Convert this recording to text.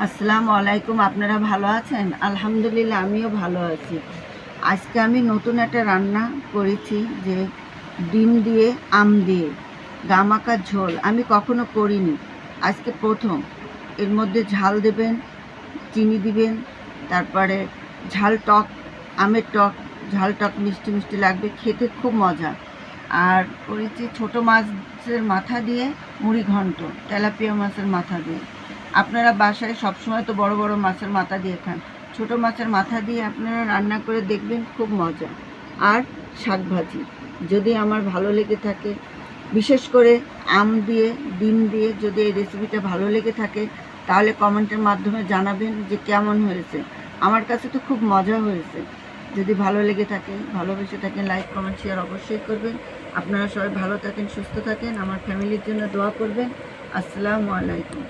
আসসালামু আলাইকুম। আপনারা ভালো আছেন? আলহামদুলিল্লাহ আমিও ভালো আছি। আজকে আমি নতুন একটা রান্না করেছি, যে ডিম দিয়ে আম দিয়ে গামাকা ঝোল। আমি কখনো করিনি, আজকে প্রথম। এর মধ্যে ঝাল দেবেন, চিনি দিবেন, তারপরে ঝাল টক, আমের টক, ঝাল টক মিষ্টি মিষ্টি লাগবে, খেতে খুব মজা। আর করেছি ছোটো মাছের মাথা দিয়ে মুড়ি ঘন্ট, তেলাপিয়া মাছের মাথা দিয়ে। আপনারা বাসায় সবসময় তো বড় বড় মাছের মাথা দিয়ে খান, ছোটো মাছের মাথা দিয়ে আপনারা রান্না করে দেখবেন, খুব মজা। আর শাক ভাজি, যদি আমার ভালো লেগে থাকে, বিশেষ করে আম দিয়ে ডিম দিয়ে যদি এই রেসিপিটা ভালো লেগে থাকে, তাহলে কমেন্টের মাধ্যমে জানাবেন যে কেমন হয়েছে। আমার কাছে তো খুব মজা হয়েছে। যদি ভালো লেগে থাকে, ভালোবেসে থাকেন, লাইক কমেন্ট শেয়ার অবশ্যই করবেন। আপনারা সবাই ভালো থাকেন, সুস্থ থাকেন, আমার ফ্যামিলির জন্য দোয়া করবেন। আসসালামু আলাইকুম।